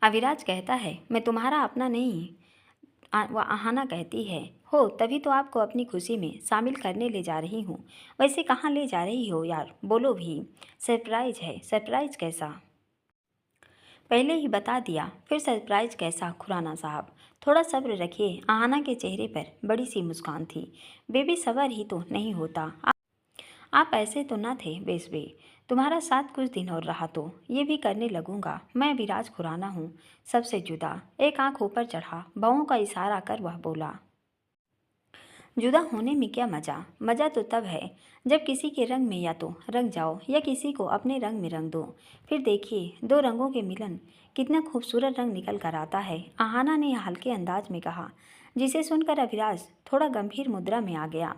अविराज कहता है, मैं तुम्हारा अपना नहीं। वह आहाना कहती है, हो तभी तो आपको अपनी खुशी में शामिल करने ले जा रही हूँ। वैसे कहाँ ले जा रही हो यार, बोलो भी। सरप्राइज है। सरप्राइज कैसा? पहले ही बता दिया, फिर सरप्राइज कैसा खुराना साहब? थोड़ा सब्र रखिए। आहाना के चेहरे पर बड़ी सी मुस्कान थी। बेबी सबर ही तो नहीं होता। आप ऐसे तो ना थे बेसबे। तुम्हारा साथ कुछ दिन और रहा तो ये भी करने लगूंगा। मैं विराज खुराना हूँ, सबसे जुदा। एक आंख ऊपर चढ़ा, बाहों का इशारा कर वह बोला, जुदा होने में क्या मज़ा? मज़ा तो तब है जब किसी के रंग में या तो रंग जाओ या किसी को अपने रंग में रंग दो। फिर देखिए, दो रंगों के मिलन कितना खूबसूरत रंग निकल कर आता है। आहाना ने हल्के अंदाज में कहा, जिसे सुनकर अभिराज थोड़ा गंभीर मुद्रा में आ गया।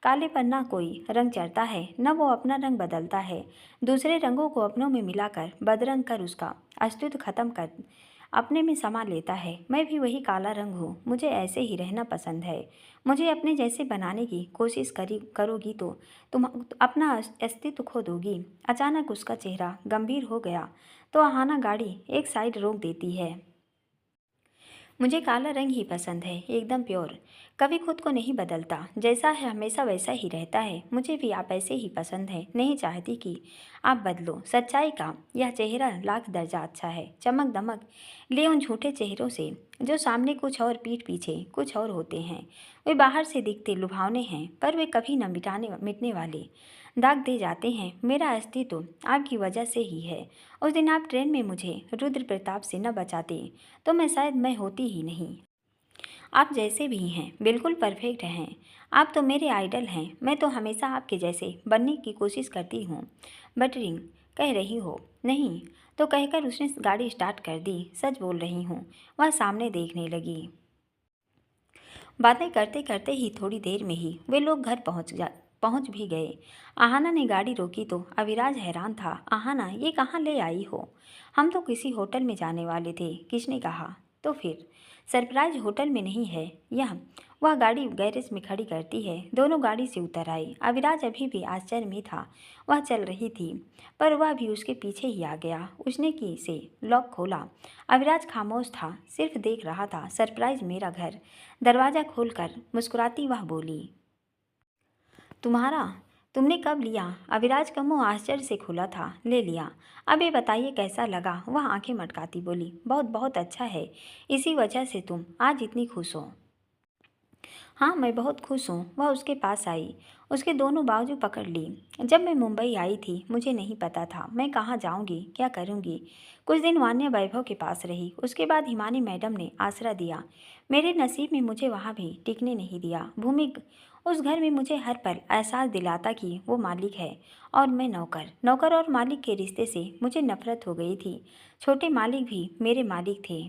काले पर ना कोई रंग चढ़ता है, न वो अपना रंग बदलता है। दूसरे रंगों को अपनों में मिलाकर बदरंग कर उसका अस्तित्व खत्म कर अपने में समा लेता है। मैं भी वही काला रंग हूँ, मुझे ऐसे ही रहना पसंद है। मुझे अपने जैसे बनाने की कोशिश करोगी तो तुम अपना अस्तित्व खो दोगी। अचानक उसका चेहरा गंभीर हो गया तो आहाना गाड़ी एक साइड रोक देती है। मुझे काला रंग ही पसंद है, एकदम प्योर। कभी खुद को नहीं बदलता, जैसा है हमेशा वैसा ही रहता है। मुझे भी आप ऐसे ही पसंद है, नहीं चाहती कि आप बदलो। सच्चाई का यह चेहरा लाख दर्जा अच्छा है। चमक दमक ले उन झूठे चेहरों से जो सामने कुछ और पीठ पीछे कुछ और होते हैं। वे बाहर से दिखते लुभावने हैं, पर वे कभी न मिटने वाले दाग दे जाते हैं। मेरा अस्तित्व आपकी वजह से ही है। उस दिन आप ट्रेन में मुझे रुद्र प्रताप से न बचाते तो मैं शायद मैं होती ही नहीं। आप जैसे भी हैं बिल्कुल परफेक्ट हैं। आप तो मेरे आइडल हैं। मैं तो हमेशा आपके जैसे बनने की कोशिश करती हूँ। बटरिंग कह रही हो? नहीं तो कहकर उसने गाड़ी स्टार्ट कर दी। सच बोल रही हूँ। वह सामने देखने लगी। बातें करते करते ही थोड़ी देर में ही वे लोग घर पहुंच भी गए। आहाना ने गाड़ी रोकी तो अविराज हैरान था। आहाना, ये कहाँ ले आई हो? हम तो किसी होटल में जाने वाले थे, किसने कहा? तो फिर सरप्राइज होटल में नहीं है यह। वह गाड़ी गैरेज में खड़ी करती है। दोनों गाड़ी से उतर आए। अविराज अभी भी आश्चर्य में था। वह चल रही थी पर वह भी उसके पीछे ही आ गया। उसने की से लॉक खोला। अविराज खामोश था, सिर्फ देख रहा था। सरप्राइज मेरा घर। दरवाज़ा खोलकर मुस्कुराती वह बोली, तुम्हारा? तुमने कब लिया? अविराज का मुंह आश्चर्य से खुला था। ले लिया। अब ये बताइए कैसा लगा? वह आंखें मटकाती बोली, बहुत बहुत अच्छा है। इसी वजह से तुम आज इतनी खुश हो। हाँ, मैं बहुत खुश हूँ। वह उसके पास आई, उसके दोनों बाजू पकड़ ली। जब मैं मुंबई आई थी मुझे नहीं पता था मैं कहाँ जाऊँगी, क्या करूँगी। कुछ दिन वान्या वैभव के पास रही, उसके बाद हिमानी मैडम ने आसरा दिया। मेरे नसीब में मुझे वहाँ भी टिकने नहीं दिया। भूमि उस घर में मुझे हर पल एहसास दिलाता कि वो मालिक है और मैं नौकर। नौकर और मालिक के रिश्ते से मुझे नफरत हो गई थी। छोटे मालिक भी मेरे मालिक थे।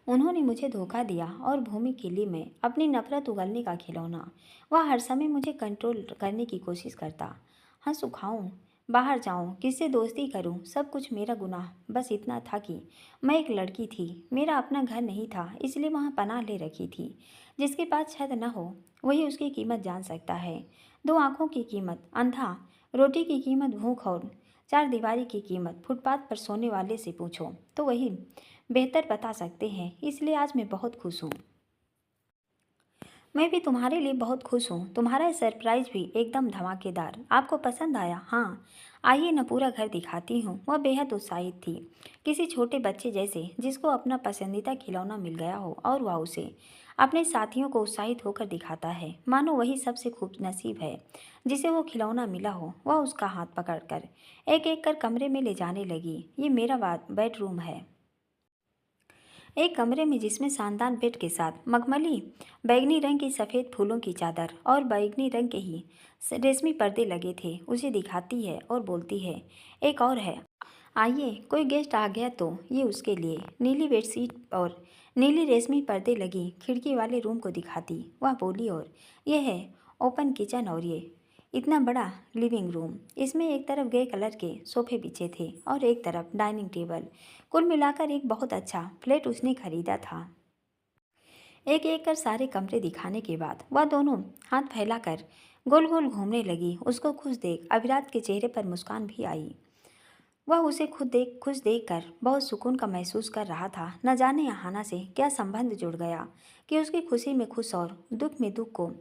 उन्होंने मुझे धोखा दिया और भूमि के लिए मैं अपनी नफरत उगलने का खिलौना। वह हर समय मुझे कंट्रोल करने की कोशिश करता। हंसू खाऊं, बाहर जाऊं, किससे दोस्ती करूं, सब कुछ मेरा गुनाह। बस इतना था कि मैं एक लड़की थी, मेरा अपना घर नहीं था, इसलिए वहाँ पनाह ले रखी थी। जिसके पास छत न हो वही उसकी कीमत जान सकता है। दो आंखों की कीमत अंधा, रोटी की कीमत भूख और चार दीवारी की कीमत फुटपाथ पर सोने वाले से पूछो तो वही बेहतर बता सकते हैं। इसलिए आज मैं बहुत खुश हूँ। मैं भी तुम्हारे लिए बहुत खुश हूँ। तुम्हारा सरप्राइज भी एकदम धमाकेदार। आपको पसंद आया? हाँ, आइए न पूरा घर दिखाती हूँ। वह बेहद उत्साहित थी, किसी छोटे बच्चे जैसे जिसको अपना पसंदीदा खिलौना मिल गया हो और वह उसे अपने साथियों को उत्साहित होकर दिखाता है, मानो वही सबसे खूब नसीब है जिसे वो खिलौना मिला हो। वह उसका हाथ पकड़कर एक एक कर कमरे में ले जाने लगी। ये मेरा बेडरूम है। एक कमरे में जिसमें शानदार बेड के साथ मखमली बैगनी रंग की सफ़ेद फूलों की चादर और बैगनी रंग के ही रेशमी पर्दे लगे थे, उसे दिखाती है और बोलती है, एक और है, आइए। कोई गेस्ट आ गया तो ये उसके लिए। नीली बेडशीट और नीली रेशमी पर्दे लगी खिड़की वाले रूम को दिखाती वह बोली, और यह है ओपन किचन और ये इतना बड़ा लिविंग रूम। इसमें एक तरफ ग्रे कलर के सोफे बिछे थे और एक तरफ डाइनिंग टेबल। कुल मिलाकर एक बहुत अच्छा फ्लैट उसने खरीदा था। एक एक कर सारे कमरे दिखाने के बाद वह दोनों हाथ फैलाकर गोल गोल घूमने लगी। उसको खुश देख अभिराज के चेहरे पर मुस्कान भी आई। वह उसे खुश देखकर बहुत सुकून का महसूस कर रहा था। न जाने अहाना से क्या संबंध जुड़ गया कि उसकी खुशी में खुश और दुख में दुख को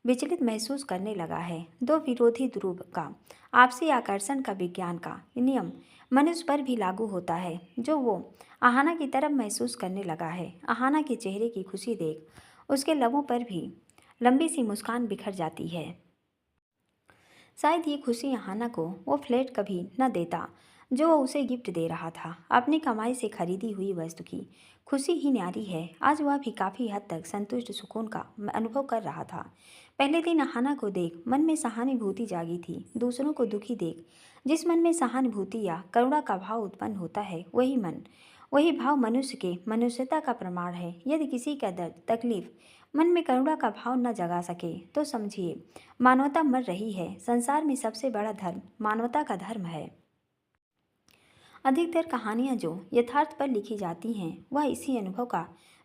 विचलित महसूस करने लगा है। दो विरोधी ध्रुव का आपसी आकर्षण का विज्ञान का नियम मनुष्य पर भी लागू होता है, जो वो अहाना की तरफ महसूस करने लगा है। अहाना के चेहरे की खुशी देख उसके लबों पर भी लंबी सी मुस्कान बिखर जाती है। शायद ये खुशी अहाना को वो फ्लैट कभी न देता जो वो उसे गिफ्ट दे रहा था। अपनी कमाई से खरीदी हुई वस्तु की खुशी ही न्यारी है। आज वह भी काफ़ी हद तक संतुष्ट सुकून का अनुभव कर रहा था। पहले दिन अहाना को देख मन में सहानुभूति जागी थी। दूसरों को दुखी देख जिस मन में सहानुभूति या करुणा का भाव उत्पन्न होता है, वही भाव मनुष्य के मनुष्यता का प्रमाण है। यदि किसी का दर्द तकलीफ मन में करुणा का भाव न जगा सके तो समझिए मानवता मर रही है। संसार में सबसे बड़ा धर्म मानवता का धर्म है। अधिकतर कहानियाँ जो यथार्थ पर लिखी जाती हैं वह इसी अनुभव का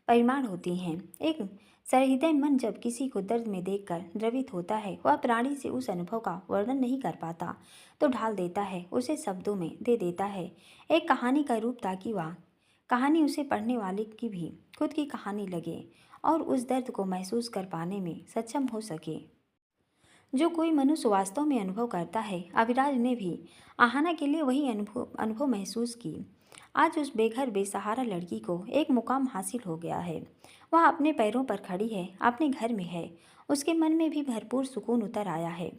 परिमाण होती हैं। एक सहृदय मन जब किसी को दर्द में देखकर द्रवित होता है, वह प्राणी से उस अनुभव का वर्णन नहीं कर पाता तो ढाल देता है, उसे शब्दों में दे देता है एक कहानी का रूप, ताकि वह कहानी उसे पढ़ने वाले की भी खुद की कहानी लगे और उस दर्द को महसूस कर पाने में सक्षम हो सके जो कोई मनुष्य वास्तव में अनुभव करता है। अविराज ने भी आहाना के लिए वही अनुभव महसूस की। आज उस बेघर बेसहारा लड़की को एक मुकाम हासिल हो गया है। वह अपने पैरों पर खड़ी है, अपने घर में है। उसके मन में भी भरपूर सुकून उतर आया है।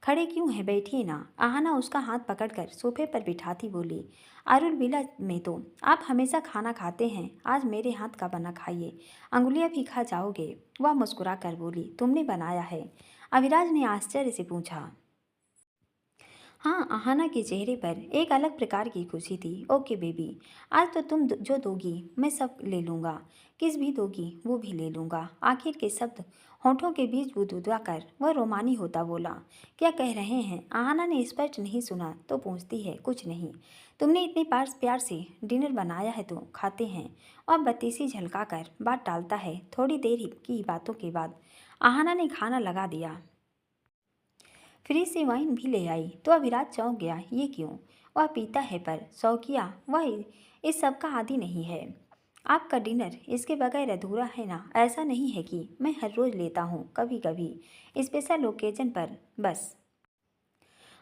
खड़े क्यों हैं, बैठिए ना। आहाना उसका हाथ पकड़कर सोफे पर बिठाती बोली, अरुल विला में तो आप हमेशा खाना खाते हैं, आज मेरे हाथ का बना खाइए, अंगुलियां भी खा जाओगे। वह मुस्कुरा कर बोली, तुमने बनाया है? अविराज ने आश्चर्य से पूछा। हाँ, आहाना के चेहरे पर एक अलग प्रकार की खुशी थी। ओके बेबी, आज तो तुम जो दोगी मैं सब ले लूँगा, किस भी दोगी वो भी ले लूँगा। आखिर के शब्द होठों के बीच बुदबुदा कर वह रोमानी होता बोला, क्या कह रहे हैं? आहाना ने स्पष्ट नहीं सुना तो पूछती है, कुछ नहीं। तुमने इतने प्यार से डिनर बनाया है तो खाते हैं। और बत्तीसी झलकाकर बात टालता है। थोड़ी देर की बातों के बाद आहाना ने खाना लगा दिया। फ्रिज से वाइन भी ले आई तो अविराज चौंक गया। ये क्यों? वह पीता है पर शौकिया वह इस सब का आदी नहीं है। आपका डिनर इसके बगैर अधूरा है ना। ऐसा नहीं है कि मैं हर रोज़ लेता हूँ, कभी कभी स्पेशल ओकेजन पर बस।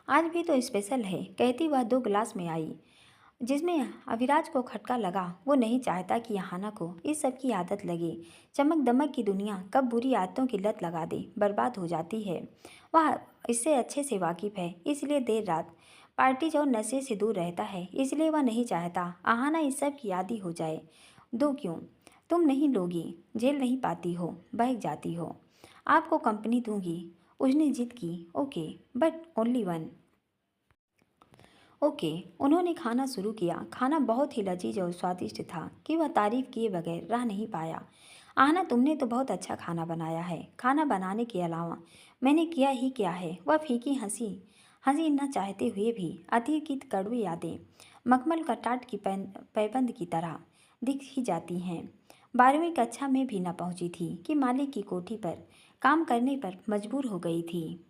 आज भी तो स्पेशल है, कहती वह 2 गिलास में आई जिसमें अविराज को खटका लगा। वो नहीं चाहता कि आहाना को इस सब की आदत लगे। चमक दमक की दुनिया कब बुरी आदतों की लत लगा दे बर्बाद हो जाती है। वह इससे अच्छे से वाकिफ़ है, इसलिए देर रात पार्टीज और नशे से दूर रहता है। इसलिए वह नहीं चाहता आहाना इस सब की आदी हो जाए। दो क्यों? तुम नहीं लोगी, झेल नहीं पाती हो, बहक जाती हो। आपको कंपनी दूंगी। उसने जिद की। Okay, but only one. Okay. उन्होंने खाना शुरू किया। खाना बहुत ही लजीज और स्वादिष्ट था कि वह तारीफ किए बगैर रह नहीं पाया। आहना, तुमने तो बहुत अच्छा खाना बनाया है। खाना बनाने के अलावा मैंने किया ही क्या है? वह फीकी हंसी हंसी न चाहते हुए भी अतीत की कड़वी यादें मखमल का टाट की पैबंद की तरह दिख ही जाती हैं। 12वीं कक्षा में भी न पहुंची थी कि मालिक की कोठी पर काम करने पर मजबूर हो गई थी।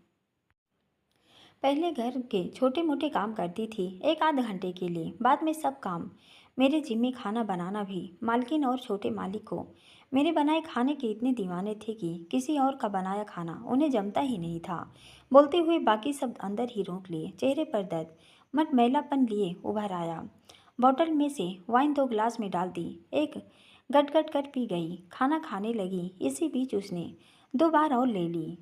पहले घर के छोटे मोटे काम करती थी, एक आध घंटे के लिए। बाद में सब काम मेरे जिम्मे। खाना बनाना भी। मालकिन और छोटे मालिक को मेरे बनाए खाने के इतने दीवाने थे कि किसी और का बनाया खाना उन्हें जमता ही नहीं था। बोलते हुए बाकी सब अंदर ही रोक लिए। चेहरे पर दर्द मट मैलापन लिए उभर आया। बोतल में से वाइन 2 गिलास में डाल दी। एक गट गट कर पी गई। खाना खाने लगी। इसी बीच उसने 2 बार और ले ली।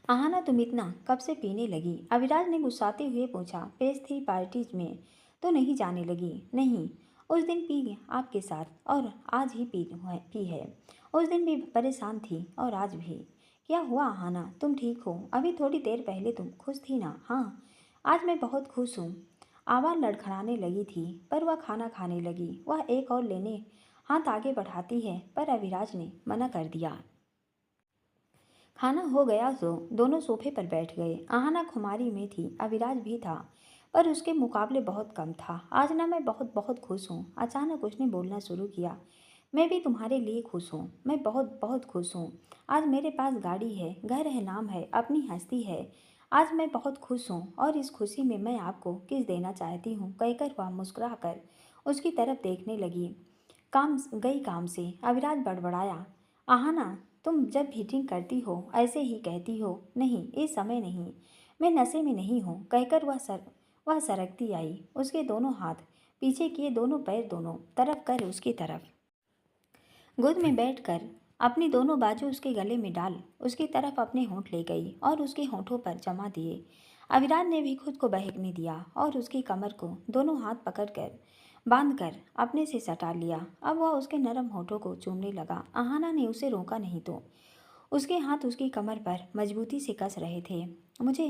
आहाना, तुम इतना कब से पीने लगी? अविराज ने गुस्साते हुए पूछा। पेश थी पार्टीज में तो नहीं जाने लगी? नहीं, उस दिन पी आपके साथ और आज ही पी है। उस दिन भी परेशान थी और आज भी। क्या हुआ आहाना, तुम ठीक हो? अभी थोड़ी देर पहले तुम खुश थी ना? हाँ, आज मैं बहुत खुश हूँ। आवाज़ लड़खड़ाने लगी थी पर वह खाना खाने लगी। वह एक और लेने हाथ आगे बढ़ाती है पर अविराज ने मना कर दिया। खाना हो गया तो दोनों सोफे पर बैठ गए। आहाना खुमारी में थी, अविराज भी था पर उसके मुकाबले बहुत कम था। आज ना मैं बहुत बहुत खुश हूँ। अचानक उसने बोलना शुरू किया। मैं भी तुम्हारे लिए खुश हूँ। मैं बहुत बहुत खुश हूँ। आज मेरे पास गाड़ी है, घर है, नाम है, अपनी हस्ती है। आज मैं बहुत खुश हूँ और इस खुशी में मैं आपको किस देना चाहती हूँ, कहकर वह मुस्कुराकर उसकी तरफ देखने लगी। काम से अविराज बड़बड़ाया। आहाना, तुम जब भी ड्रिंक करती हो ऐसे ही कहती हो। नहीं, इस समय नहीं, मैं नशे में नहीं हूँ, कहकर वह सरकती आई। उसके दोनों हाथ पीछे किए, दोनों पैर दोनों तरफ कर उसकी तरफ गोद में बैठकर अपनी दोनों बाजू उसके गले में डाल उसकी तरफ अपने होंठ ले गई और उसके होंठों पर जमा दिए। अविराज ने भी खुद को बहकने दिया और उसकी कमर को दोनों हाथ पकड़कर बांधकर अपने से सटा लिया। अब वह उसके नरम होठों को चूमने लगा। आहाना ने उसे रोका नहीं तो उसके हाथ उसकी कमर पर मजबूती से कस रहे थे। मुझे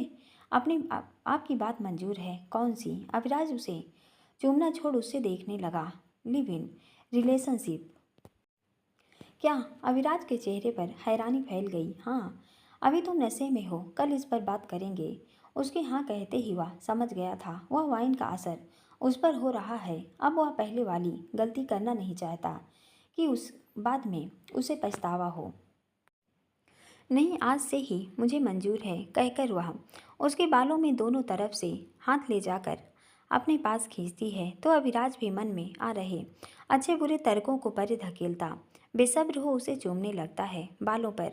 आपकी बात मंजूर है। कौन सी? अविराज उसे चूमना छोड़ उससे देखने लगा। Live in relationship? क्या? अविराज के चेहरे पर हैरानी फैल गई। हाँ, अभी तुम नशे में हो, कल इस पर बात करेंगे। उसके हाँ कहते ही वह समझ गया था वह वाइन का असर उस पर हो रहा है। अब वह पहले वाली गलती करना नहीं चाहता कि उस बाद में उसे पछतावा हो। नहीं, आज से ही मुझे मंजूर है, कहकर वह उसके बालों में दोनों तरफ से हाथ ले जाकर अपने पास खींचती है तो अविराज भी मन में आ रहे अच्छे बुरे तर्कों को परे धकेलता बेसब्र हो उसे चूमने लगता है बालों पर,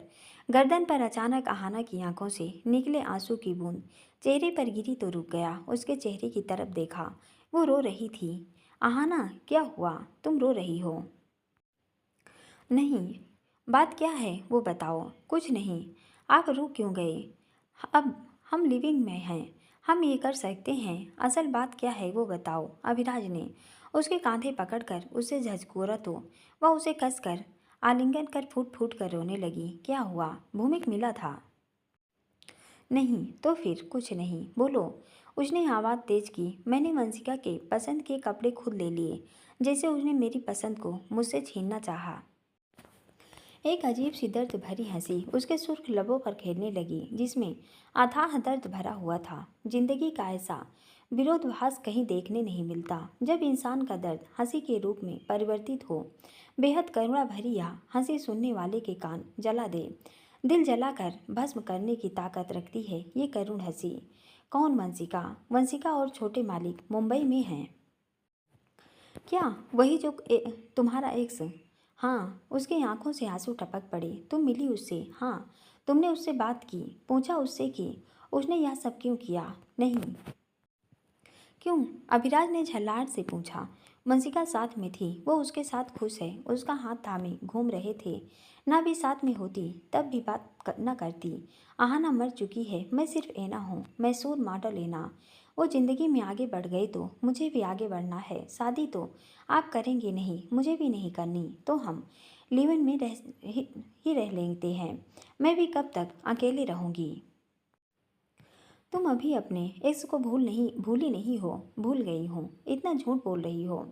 गर्दन पर। अचानक आहाना की आंखों से निकले आंसू की बूंद चेहरे पर गिरी तो रुक गया। उसके चेहरे की तरफ देखा, वो रो रही थी। आहाना, क्या हुआ? तुम रो रही हो? नहीं, बात क्या है वो बताओ। कुछ नहीं, आप रुक क्यों गए? अब हम लिविंग में हैं, हम ये कर सकते हैं। असल बात क्या है वो बताओ। अभिराज ने उसके कांधे पकड़कर उसे झकझोरा तो वह उसे कसकर आलिंगन कर फूट फूट कर रोने लगी। क्या हुआ? भूमिक मिला था? नहीं तो फिर कुछ नहीं, बोलो। उसने आवाज़ तेज की। मैंने वंशिका के पसंद के कपड़े खुद ले लिए, जैसे उसने मेरी पसंद को मुझसे छीनना चाहा। एक अजीब सी दर्द भरी हंसी उसके सुर्ख लबों पर खेलने लगी, जिसमें अथाह दर्द भरा हुआ था। जिंदगी का ऐसा विरोधाभास कहीं देखने नहीं मिलता, जब इंसान का दर्द हंसी के रूप में परिवर्तित हो। बेहद करुणा भरी यह हंसी सुनने वाले के कान जला दे, दिल जलाकर भस्म करने की ताकत रखती है ये करुण हंसी। कौन? वंशिका? वंशिका और छोटे मालिक मुंबई में हैं। क्या वही जो तुम्हारा एक्स? हाँ। उसकी आंखों से आंसू टपक पड़े। तुम मिली उससे? हाँ। तुमने उससे बात की? पूछा उससे कि उसने यह सब क्यों किया? नहीं। क्यों? अभिराज ने झल्लाहट से पूछा। वंशिका साथ में थी, वो उसके साथ खुश है, उसका हाथ थामे घूम रहे थे। ना भी साथ में होती तब भी बात न करती। आहाना मर चुकी है, मैं सिर्फ एना हूँ, मैसूर मॉडल एना। वो जिंदगी में आगे बढ़ गए तो मुझे भी आगे बढ़ना है। शादी तो आप करेंगे नहीं, मुझे भी नहीं करनी, तो हम लिव इन में ही रह लेते हैं। मैं भी कब तक अकेले रहूँगी? तुम अभी अपने एक्स को भूली नहीं हो? भूल गई हूँ, इतना झूठ बोल रही हो।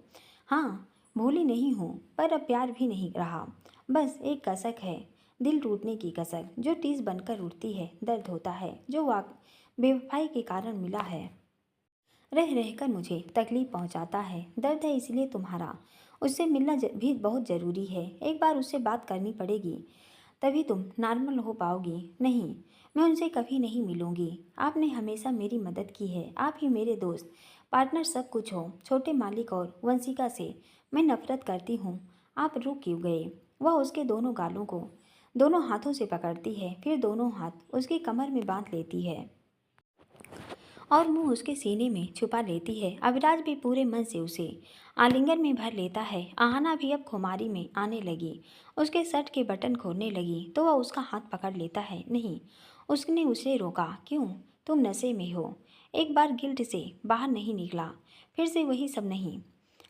हाँ, भूली नहीं हूँ, पर अब प्यार भी नहीं रहा। बस एक कसक है, दिल टूटने की कसक, जो टीस बनकर उठती है। दर्द होता है जो बेवफाई के कारण मिला है, रह रहकर मुझे तकलीफ पहुंचाता है। दर्द है इसलिए तुम्हारा उससे मिलना भी बहुत ज़रूरी है। एक बार उससे बात करनी पड़ेगी, तभी तुम नॉर्मल हो पाओगी। नहीं, मैं उनसे कभी नहीं मिलूंगी। आपने हमेशा मेरी मदद की है, आप ही मेरे दोस्त, पार्टनर, सब कुछ हो। छोटे मालिक और वंशिका से मैं नफरत करती हूँ। आप रुक क्यों गए? वह उसके दोनों गालों को दोनों हाथों से पकड़ती है, फिर दोनों हाथ उसकी कमर में बांध लेती है और मुंह उसके सीने में छुपा लेती है। अविराज भी पूरे मन से उसे आलिंगन में भर लेता है। आहाना भी अब खुमारी में आने लगी, उसके शर्ट के बटन खोलने लगी तो वह उसका हाथ पकड़ लेता है। नहीं, उसने उसे रोका। क्यों? तुम नशे में हो। एक बार गिल्ट से बाहर नहीं निकला, फिर से वही सब नहीं।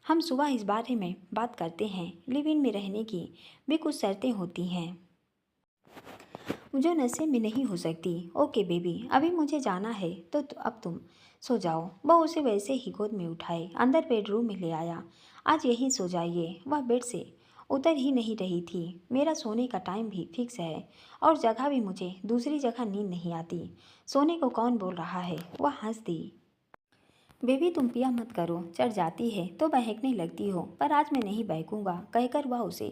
हम सुबह इस बारे में बात करते हैं। लिव इन में रहने की भी कुछ शर्तें होती हैं जो नशे में नहीं हो सकती। ओके बेबी, अभी मुझे जाना है तो अब तुम सो जाओ। वह उसे वैसे ही गोद में उठाए अंदर बेडरूम में ले आया। आज यहीं सो जाइए। वह बेड से उतर ही नहीं रही थी। मेरा सोने का टाइम भी फिक्स है और जगह भी, मुझे दूसरी जगह नींद नहीं आती। सोने को कौन बोल रहा है? वह हंस दी। बेबी तुम पिया मत करो, चढ़ जाती है तो बहकने लगती हो, पर आज मैं नहीं बहकूंगा, कहकर वह उसे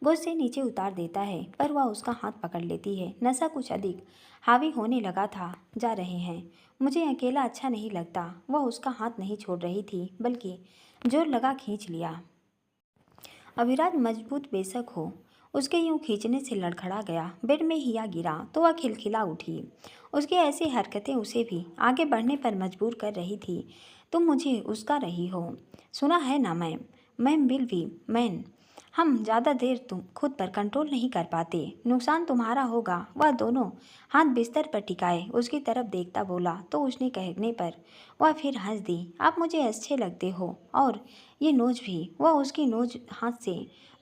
गोद से नीचे उतार देता है, पर वह उसका हाथ पकड़ लेती है। नशा कुछ अधिक हावी होने लगा था। जा रहे हैं, मुझे अकेला अच्छा नहीं लगता। वह उसका हाथ नहीं छोड़ रही थी, बल्कि जोर लगा खींच लिया। अविराज मजबूत बेशक हो, उसके यूं खींचने से लड़खड़ा गया। बेड में हिया गिरा तो वह खिलखिला उठी। उसकी ऐसी हरकतें उसे भी आगे बढ़ने पर मजबूर कर रही थी। तुम मुझे उसका रही हो, सुना है ना मैम। मैम विल भी मैन। हम ज़्यादा देर तुम खुद पर कंट्रोल नहीं कर पाते, नुकसान तुम्हारा होगा। वह दोनों हाथ बिस्तर पर टिकाए उसकी तरफ देखता बोला, तो उसने कहने पर वह फिर हंस दी। आप मुझे अच्छे लगते हो, और ये नोज भी। वह उसकी नोज हाथ से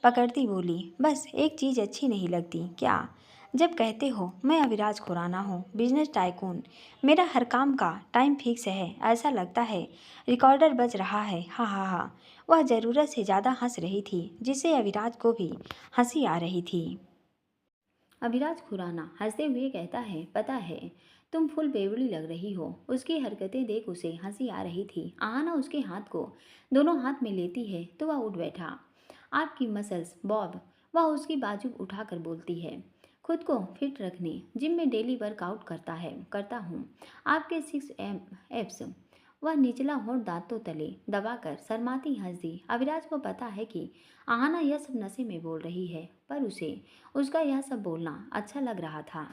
पकड़ती बोली, बस एक चीज़ अच्छी नहीं लगती। क्या? जब कहते हो मैं अविराज खुराना हूँ, बिजनेस टाइकून। मेरा हर काम का टाइम फिक्स है। ऐसा लगता है रिकॉर्डर बज रहा है। हा हा हा। वह ज़रूरत से ज़्यादा हंस रही थी, जिससे अविराज को भी हंसी आ रही थी। अविराज खुराना हंसते हुए कहता है, पता है तुम फुल बेवड़ी लग रही हो। उसकी हरकतें देख उसे हंसी आ रही थी। आहाना उसके हाथ को दोनों हाथ में लेती है तो वह उठ बैठा। आपकी मसल्स बॉब। वह उसकी बाजू उठाकर बोलती है, खुद को फिट रखने जिम में डेली वर्कआउट करता हूँ। आपके 6 एप्स। वह निचला होंठ दांतों तले दबाकर शर्माती हंस दी। अविराज को पता है कि आहाना यह सब नशे में बोल रही है, पर उसे उसका यह सब बोलना अच्छा लग रहा था।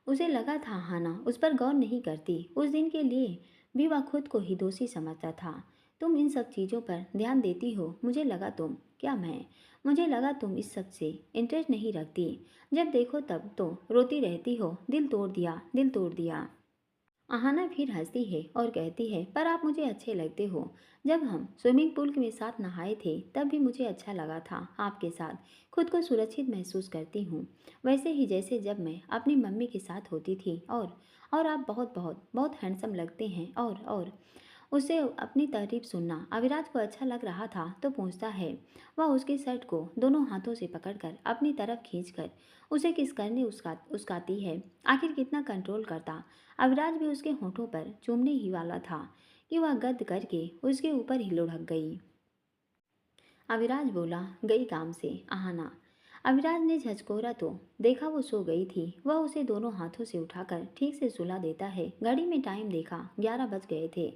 उसे लगा था आहाना उस पर गौर नहीं करती। उस दिन के लिए भी वह खुद को ही दोषी समझता था। तुम इन सब चीज़ों पर ध्यान देती हो, मुझे लगा तुम मुझे लगा तुम इस सब से इंटरेस्ट नहीं रखती। जब देखो तब तो रोती रहती हो। दिल तोड़ दिया, दिल तोड़ दिया। आहाना फिर हंसती है और कहती है, पर आप मुझे अच्छे लगते हो। जब हम स्विमिंग पूल में साथ नहाए थे तब भी मुझे अच्छा लगा था। आपके साथ खुद को सुरक्षित महसूस करती हूँ, वैसे ही जैसे जब मैं अपनी मम्मी के साथ होती थी। और आप बहुत बहुत बहुत हैंडसम लगते हैं। और उसे अपनी तारीफ सुनना अविराज को अच्छा लग रहा था तो पूछता है। वह उसकी शर्ट को दोनों हाथों से पकड़कर अपनी तरफ खींचकर उसे किस करने उसकाती है। आखिर कितना कंट्रोल करता। अविराज भी उसके होठों पर चूमने ही वाला था कि वह गद करके उसके ऊपर ही लुढ़क गई। अविराज बोला, गई काम से आहाना। अविराज ने झचकोरा तो देखा वो सो गई थी। वह उसे दोनों हाथों से उठाकर ठीक से सुला देता है। घड़ी में टाइम देखा, 11 बज गए थे।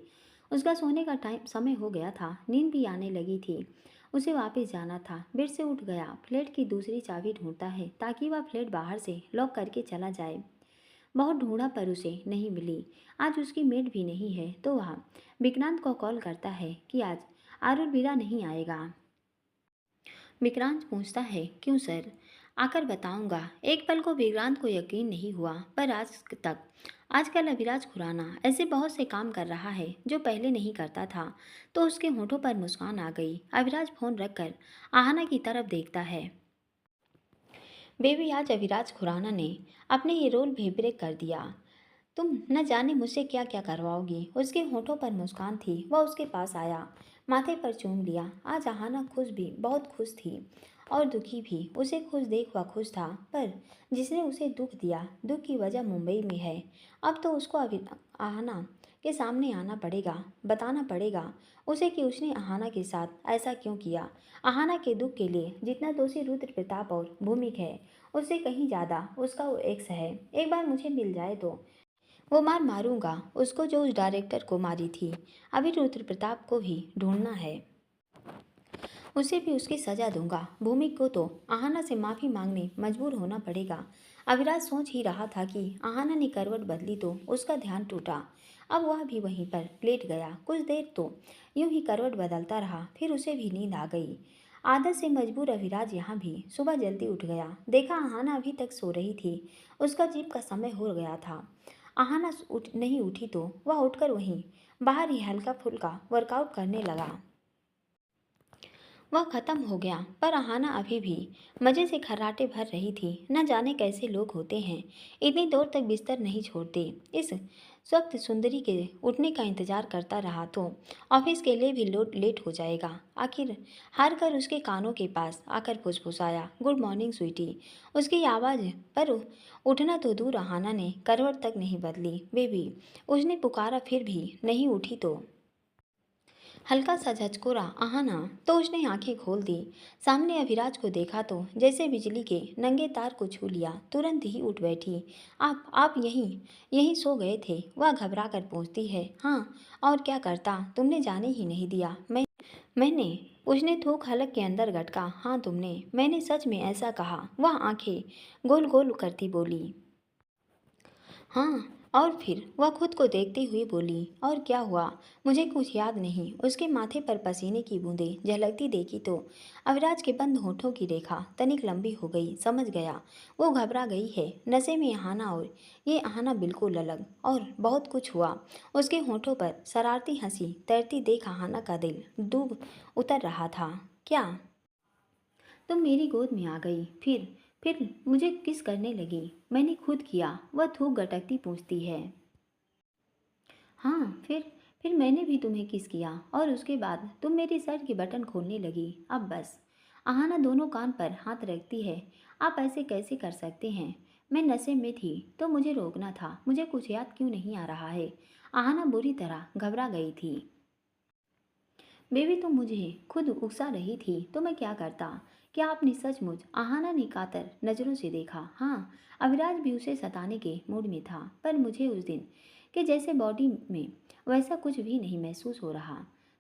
उसका सोने का समय हो गया था। नींद भी आने लगी थी। उसे वापस जाना था। बेड से उठ गया। फ्लैट की दूसरी चाबी ढूंढता है ताकि वह फ्लैट बाहर से लॉक करके चला जाए। बहुत ढूंढा पर उसे नहीं मिली। आज उसकी मेड भी नहीं है तो वह विक्रांत को कॉल करता है कि आज आरुल बीरा नहीं आएगा। विक्रांत पूछता है, क्यों सर? आकर बताऊंगा। एक पल को विक्रांत को यकीन नहीं हुआ, पर आजकल अविराज खुराना ऐसे बहुत से काम कर रहा है जो पहले नहीं करता था। तो उसके होठों पर मुस्कान आ गई। अविराज फोन रखकर आहाना की तरफ देखता है। बेबी, आज अविराज खुराना ने अपने ये रोल भी ब्रेक कर दिया। तुम न जाने मुझसे क्या क्या करवाओगी। उसके होठों पर मुस्कान थी। वह उसके पास आया, माथे पर चूम लिया। आज आहाना बहुत खुश थी और दुखी भी। उसे खुश देख वह खुश था, पर जिसने उसे दुख दिया, दुख की वजह मुंबई में है। अब तो उसको आहाना के सामने आना पड़ेगा, बताना पड़ेगा उसे कि उसने आहाना के साथ ऐसा क्यों किया। आहाना के दुख के लिए जितना दोषी रुद्र प्रताप और भूमिक है, उससे कहीं ज़्यादा उसका वो एक्स है। एक बार मुझे मिल जाए तो वो मारूंगा उसको जो उस डायरेक्टर को मारी थी। अभी रुद्र प्रताप को भी ढूंढना है, उसे भी उसकी सजा दूंगा। भूमिक को तो आहाना से माफ़ी मांगने मजबूर होना पड़ेगा। अविराज सोच ही रहा था कि आहाना ने करवट बदली तो उसका ध्यान टूटा। अब वह भी वहीं पर लेट गया। कुछ देर तो यूं ही करवट बदलता रहा, फिर उसे भी नींद आ गई। आदत से मजबूर अविराज यहाँ भी सुबह जल्दी उठ गया। देखा आहाना अभी तक सो रही थी। उसका जिम का समय हो गया था। आहाना नहीं उठी तो वह उठकर वहीं बाहर ही हल्का फुल्का वर्कआउट करने लगा। वह खत्म हो गया, पर आहाना अभी भी मज़े से खर्राटे भर रही थी। न जाने कैसे लोग होते हैं, इतनी देर तक बिस्तर नहीं छोड़ते। इस स्वप्न सुंदरी के उठने का इंतजार करता रहा तो ऑफिस के लिए भी लेट हो जाएगा। आखिर हार कर उसके कानों के पास आकर फुसफुसाया, गुड मॉर्निंग स्वीटी। उसकी आवाज़ पर उठना तो दूर, अहाना ने करवट तक नहीं बदली। बेबी, उसने पुकारा, फिर भी नहीं उठी तो हल्का सा झचकोरा आहाना, तो उसने आंखें खोल दी। सामने अभिराज को देखा तो जैसे बिजली के नंगे तार को छू लिया। तुरंत ही उठ बैठी। आप यहीं यहीं सो गए थे? वह घबरा कर पूछती है। हाँ, और क्या करता, तुमने जाने ही नहीं दिया। मैंने उसने थूक हलक के अंदर गटका। हाँ तुमने, मैंने सच में ऐसा कहा। वह आंखें गोल गोल करती बोली। हाँ, और फिर वह खुद को देखती हुई बोली, और क्या हुआ? मुझे कुछ याद नहीं। उसके माथे पर पसीने की बूंदें झलकती देखी तो अविराज के बंद होठों की रेखा तनिक लंबी हो गई। समझ गया, वो घबरा गई है। नशे में आहाना, और ये आहाना बिल्कुल अलग। और बहुत कुछ हुआ। उसके होठों पर शरारती हंसी तैरती देख आहाना का दिल डूब उतर रहा था। क्या तुम मेरी गोद में आ गई? फिर मुझे किस करने लगी? मैंने खुद किया, वह थूक गटकती पूछती है। हाँ, फिर मैंने भी तुम्हें किस किया, और उसके बाद तुम मेरी शर्ट की बटन खोलने लगी। अब बस। आहाना दोनों कान पर हाथ रखती है। आप ऐसे कैसे कर सकते हैं? मैं नशे में थी तो मुझे रोकना था। मुझे कुछ याद क्यों नहीं आ रहा है? आहाना बुरी तरह घबरा गई थी। बेबी, तुम मुझे खुद उकसा रही थी तो मैं क्या करता? क्या आपने सचमुच? आहाना ने कातर नज़रों से देखा। हाँ, अविराज भी उसे सताने के मूड में था, पर मुझे उस दिन के जैसे बॉडी में वैसा कुछ भी नहीं महसूस हो रहा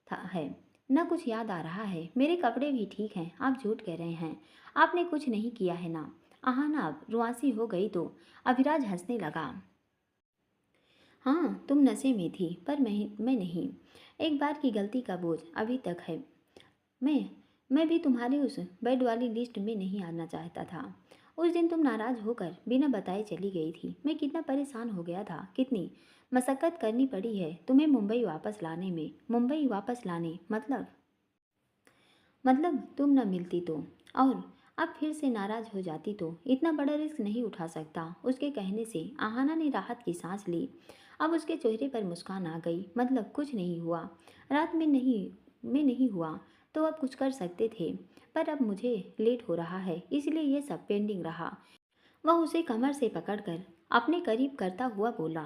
था है। न कुछ याद आ रहा है। मेरे कपड़े भी ठीक हैं। आप झूठ कह रहे हैं। आपने कुछ नहीं किया है ना? आहाना अब रुआसी हो गई तो अविराज हंसने लगा। हाँ, तुम नशे में थी, पर मैं नहीं। एक बार की गलती का बोझ अभी तक है। मैं मैं भी तुम्हारी उस बेड वाली लिस्ट में नहीं आना चाहता था। उस दिन तुम नाराज़ होकर बिना बताए चली गई थी। मैं कितना परेशान हो गया था। कितनी मशक्क़त करनी पड़ी है तुम्हें मुंबई वापस लाने में। मुंबई वापस लाने मतलब तुम न मिलती तो, और अब फिर से नाराज हो जाती तो। इतना बड़ा रिस्क नहीं उठा सकता। उसके कहने से आहाना ने राहत की सांस ली। अब उसके चेहरे पर मुस्कान आ गई। मतलब कुछ नहीं हुआ। रात में नहीं हुआ तो अब कुछ कर सकते थे, पर अब मुझे लेट हो रहा है, इसलिए ये सब पेंडिंग रहा। वह उसे कमर से पकड़कर अपने करीब करता हुआ बोला।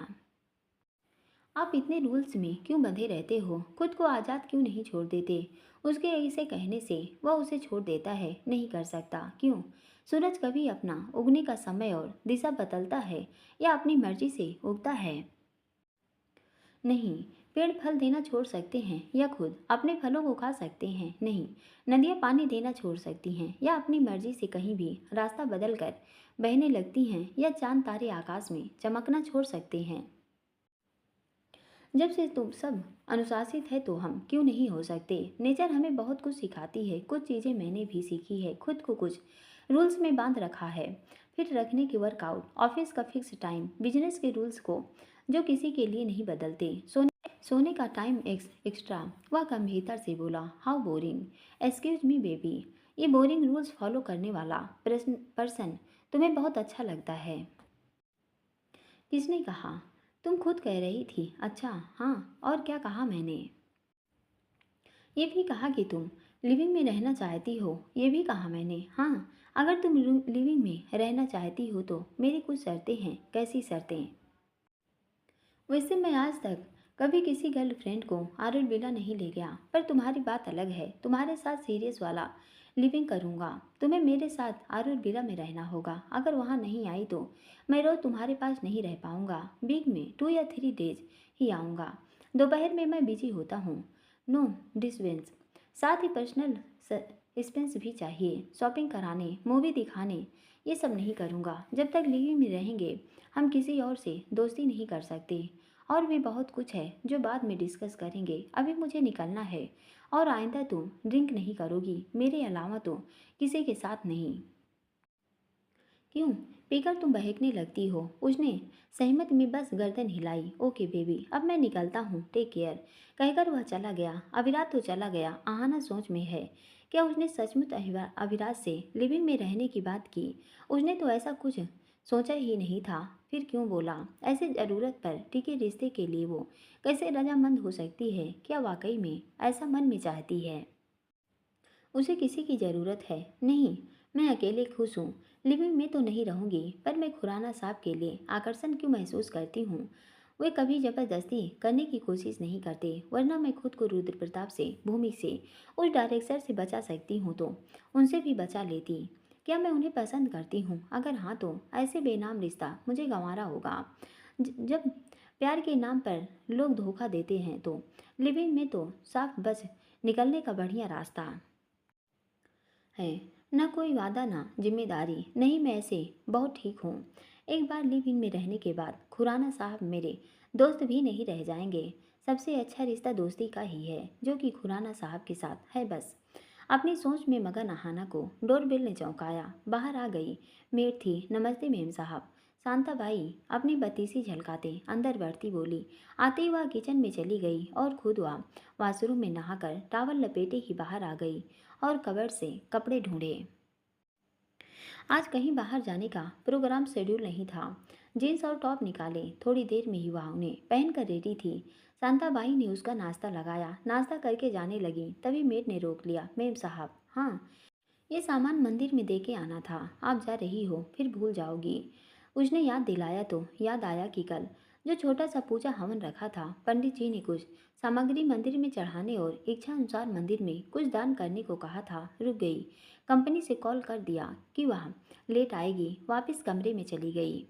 आप इतने रूल्स में क्यों बंधे रहते हो? खुद को आज़ाद क्यों नहीं छोड़ देते? उसके ऐसे कहने से वह उसे छोड़ देता है? नहीं कर सकता। क्यों? सूरज कभी अपना उगने का समय और दिशा बदलता है, या अपनी मर्जी से उगता है? नहीं। पेड़ फल देना छोड़ सकते हैं, या खुद अपने फलों को खा सकते हैं? नहीं। नदियाँ पानी देना छोड़ सकती हैं, या अपनी मर्जी से कहीं भी रास्ता बदल कर बहने लगती हैं? या चांद तारे आकाश में चमकना छोड़ सकते हैं? जब से तुम सब अनुशासित है तो हम क्यों नहीं हो सकते? नेचर हमें बहुत कुछ सिखाती है। कुछ चीज़ें मैंने भी सीखी है। खुद को कुछ रूल्स में बांध रखा है। फिट रखने की वर्कआउट, ऑफिस का फिक्स टाइम, बिजनेस के रूल्स को जो किसी के लिए नहीं बदलते, सोने का टाइम एक्स्ट्रा। वह गंभीरता से बोला। How boring. Excuse me baby, ये बोरिंग रूल्स फॉलो करने वाला पर्सन तुम्हें बहुत अच्छा लगता है? किसने कहा? तुम खुद कह रही थी। अच्छा, हाँ, और क्या कहा मैंने? ये भी कहा कि तुम लिविंग में रहना चाहती हो। ये भी कहा मैंने। हाँ, अगर तुम लिविंग में रहना चाहती हो तो मेरी कुछ शर्तें हैं। कैसी शर्तें? वैसे मैं आज तक कभी किसी गर्लफ्रेंड को आरुल विला नहीं ले गया, पर तुम्हारी बात अलग है। तुम्हारे साथ सीरियस वाला लिविंग करूँगा। तुम्हें मेरे साथ आरुल विला में रहना होगा। अगर वहाँ नहीं आई तो मैं रोज़ तुम्हारे पास नहीं रह पाऊँगा। वीक में 2 या 3 डेज ही आऊँगा। दोपहर में मैं बिजी होता हूँ। No distance. साथ ही पर्सनल स्पेस भी चाहिए। शॉपिंग कराने, मूवी दिखाने, ये सब नहीं करूँगा। जब तक लिविंग में रहेंगे हम किसी और से दोस्ती नहीं कर सकते। और भी बहुत कुछ है जो बाद में डिस्कस करेंगे। अभी मुझे निकलना है। और आइंदा तुम ड्रिंक नहीं करोगी, मेरे अलावा तो किसी के साथ नहीं। क्यों? पीकर तुम बहकने लगती हो। उसने सहमत में बस गर्दन हिलाई। ओके बेबी, अब मैं निकलता हूँ, टेक केयर, कहकर वह चला गया। अविराज तो चला गया। आहाना सोच में है। क्या उसने सचमुच अविराज से लिविंग में रहने की बात की? उसने तो ऐसा कुछ सोचा ही नहीं था, फिर क्यों बोला? ऐसे ज़रूरत पर टिके रिश्ते के लिए वो कैसे रजामंद हो सकती है? क्या वाकई में ऐसा मन में चाहती है? उसे किसी की ज़रूरत है? नहीं, मैं अकेले खुश हूँ। लिविंग में तो नहीं रहूँगी, पर मैं खुराना साहब के लिए आकर्षण क्यों महसूस करती हूँ? वे कभी ज़बरदस्ती करने की कोशिश नहीं करते, वरना मैं खुद को रुद्र प्रताप से, भूमि से, उस डायरेक्टर से बचा सकती हूँ तो उनसे भी बचा लेती। क्या मैं उन्हें पसंद करती हूँ? अगर हाँ तो ऐसे बेनाम रिश्ता मुझे गंवारा होगा। जब प्यार के नाम पर लोग धोखा देते हैं तो लिविंग में तो साफ बस निकलने का बढ़िया रास्ता है। न कोई वादा, ना जिम्मेदारी। नहीं, मैं ऐसे बहुत ठीक हूँ। एक बार लिव इन में रहने के बाद खुराना साहब मेरे दोस्त भी नहीं रह जाएंगे। सबसे अच्छा रिश्ता दोस्ती का ही है, जो कि खुराना साहब के साथ है। बस अपनी सोच में मगन अहाना को डोरबेल ने चौंकाया। बाहर आ गई। मेड थी। नमस्ते मेम साहब। शांता बाई अपनी बत्तीसी झलकाते अंदर बढ़ती बोली। आते ही वह किचन में चली गई और खुद वह वाशरूम में नहाकर टावल लपेटे ही बाहर आ गई और कबर्ड से कपड़े ढूंढे। आज कहीं बाहर जाने का प्रोग्राम शेड्यूल नहीं था। जीन्स और टॉप निकाले, थोड़ी देर में ही वह उन्हें पहनकर रेडी थी। शांताबाई ने उसका नाश्ता लगाया। नाश्ता करके जाने लगी, तभी मेड ने रोक लिया। मेम साहब, हाँ, ये सामान मंदिर में दे के आना था। आप जा रही हो, फिर भूल जाओगी। उसने याद दिलाया तो याद आया कि कल जो छोटा सा पूजा हवन रखा था, पंडित जी ने कुछ सामग्री मंदिर में चढ़ाने और इच्छा अनुसार मंदिर में कुछ दान करने को कहा था। रुक गई। कंपनी से कॉल कर दिया कि वह लेट आएगी। वापस कमरे में चली गई।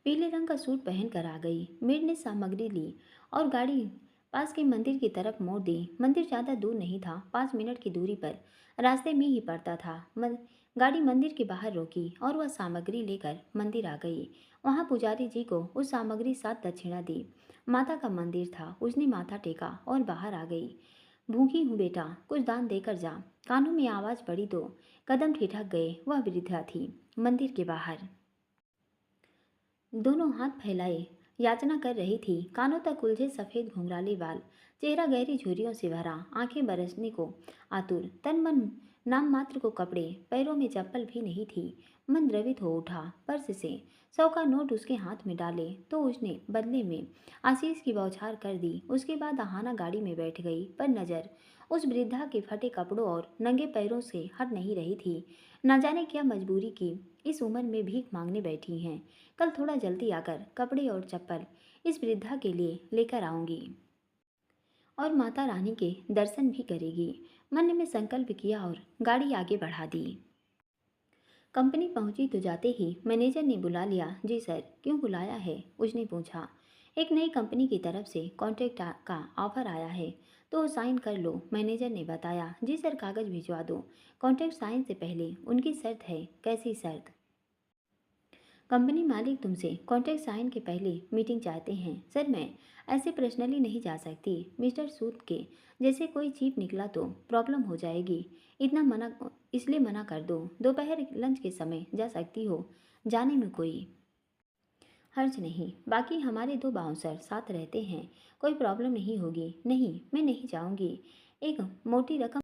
पीले रंग का सूट पहन कर आ गई। मेड ने सामग्री ली और गाड़ी पास के मंदिर की तरफ मोड़ दी। मंदिर ज़्यादा दूर नहीं था, 5 मिनट की दूरी पर रास्ते में ही पड़ता था। गाड़ी मंदिर के बाहर रोकी और वह सामग्री लेकर मंदिर आ गई। वहाँ पुजारी जी को उस सामग्री साथ दक्षिणा दी। माता का मंदिर था। उसने माथा टेका और बाहर आ गई। भूखी हूँ बेटा, कुछ दान देकर जा। कानों में आवाज़ पड़ी तो कदम ठिठक गए। वह वृद्धा थी। मंदिर के बाहर दोनों हाथ फैलाए याचना कर रही थी। कानों तक उलझे सफ़ेद घुंघराले बाल, चेहरा गहरी झुर्रियों से भरा, आंखें बरसने को आतुर, तन मन नाम मात्र को कपड़े, पैरों में चप्पल भी नहीं थी। मन द्रवित हो उठा। पर्स से 100 का नोट उसके हाथ में डाले तो उसने बदले में आशीष की बौछार कर दी। उसके बाद आहाना गाड़ी में बैठ गई, पर नज़र उस वृद्धा के फटे कपड़ों और नंगे पैरों से हट नहीं रही थी। न जाने क्या मजबूरी की इस उम्र में भीख मांगने बैठी हैं। कल थोड़ा जल्दी आकर कपड़े और चप्पल इस वृद्धा के लिए लेकर आऊंगी और माता रानी के दर्शन भी करेगी। मन में संकल्प किया और गाड़ी आगे बढ़ा दी। कंपनी पहुंची तो जाते ही मैनेजर ने बुला लिया। जी सर। क्यों बुलाया है? उसने पूछा। एक नई कंपनी की तरफ से कॉन्ट्रैक्ट का ऑफर आया है तो साइन कर लो, मैनेजर ने बताया। जी सर, कागज़ भिजवा दो। कॉन्ट्रैक्ट साइन से पहले उनकी शर्त है। कैसी शर्त? कंपनी मालिक तुमसे कॉन्ट्रैक्ट साइन के पहले मीटिंग चाहते हैं। सर, मैं ऐसे पर्सनली नहीं जा सकती। मिस्टर सूद के जैसे कोई चीप निकला तो प्रॉब्लम हो जाएगी। इतना मना इसलिए मना कर दो। दोपहर लंच के समय जा सकती हो। जाने में कोई हर्ज नहीं। बाकी हमारे 2 बाउंसर साथ रहते हैं, कोई प्रॉब्लम नहीं होगी। नहीं, मैं नहीं जाऊंगी। एक मोटी रकम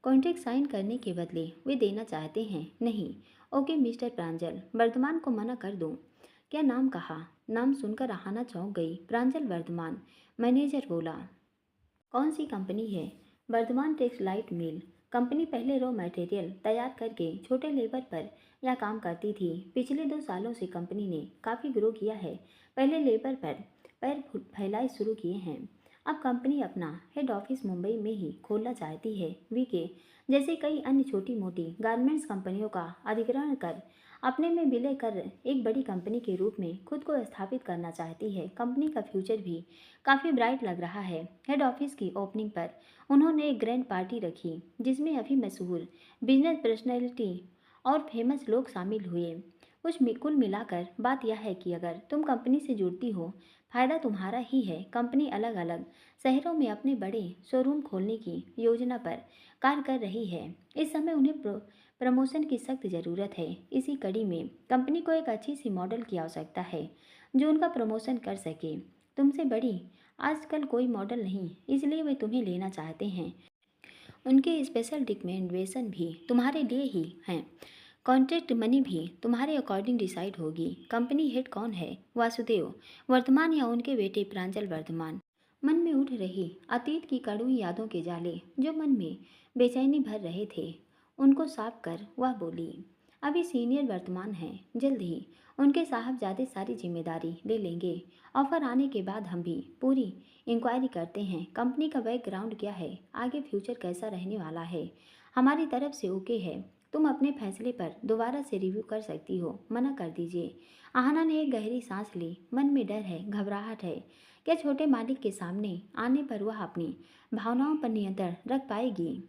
कॉन्ट्रैक्ट साइन करने के बदले वे देना चाहते हैं। नहीं। ओके मिस्टर प्रांजल, वर्धमान को मना कर दूं? क्या नाम कहा? नाम सुनकर आहाना चौंक गई। प्रांजल वर्धमान, मैनेजर बोला। कौन सी कंपनी है? Vardhman textile mill. कंपनी पहले रॉ मटेरियल तैयार करके छोटे लेबर पर यह काम करती थी। पिछले 2 सालों से कंपनी ने काफ़ी ग्रो किया है। पहले लेबर पर पैर फैलाए शुरू किए हैं। अब कंपनी अपना हेड ऑफिस मुंबई में ही खोलना चाहती है। वीके जैसे कई अन्य छोटी मोटी गारमेंट्स कंपनियों का अधिग्रहण कर अपने में विलय कर एक बड़ी कंपनी के रूप में खुद को स्थापित करना चाहती है। कंपनी का फ्यूचर भी काफ़ी ब्राइट लग रहा है। हेड ऑफिस की ओपनिंग पर उन्होंने एक ग्रैंड पार्टी रखी जिसमें अभी मशहूर बिजनेस पर्सनैलिटी और फेमस लोग शामिल हुए। कुल मिलाकर बात यह है कि अगर तुम कंपनी से जुड़ती हो, फ़ायदा तुम्हारा ही है। कंपनी अलग अलग शहरों में अपने बड़े शोरूम खोलने की योजना पर कार्य कर रही है। इस समय उन्हें प्रमोशन की सख्त ज़रूरत है। इसी कड़ी में कंपनी को एक अच्छी सी मॉडल की आवश्यकता है जो उनका प्रमोशन कर सके। तुमसे बड़ी आजकल कोई मॉडल नहीं, इसलिए वे तुम्हें लेना चाहते हैं। उनके स्पेशल रिकमेंडेशन भी तुम्हारे लिए ही हैं। कॉन्ट्रैक्ट मनी भी तुम्हारे अकॉर्डिंग डिसाइड होगी। कंपनी हेड कौन है? वासुदेव वर्धमान या उनके बेटे प्रांजल वर्धमान? मन में उठ रही अतीत की कड़वी यादों के जाले जो मन में बेचैनी भर रहे थे, उनको साफ कर वह बोली, अभी सीनियर वर्तमान हैं, जल्द ही उनके साहबजादे सारी जिम्मेदारी ले लेंगे। ऑफर आने के बाद हम भी पूरी इंक्वायरी करते हैं। कंपनी का बैकग्राउंड क्या है, आगे फ्यूचर कैसा रहने वाला है। हमारी तरफ से ओके है। तुम अपने फैसले पर दोबारा से रिव्यू कर सकती हो, मना कर दीजिए। आहना ने एक गहरी सांस ली। मन में डर है, घबराहट है। क्या छोटे मालिक के सामने आने पर वह अपनी भावनाओं पर नियंत्रण रख पाएगी?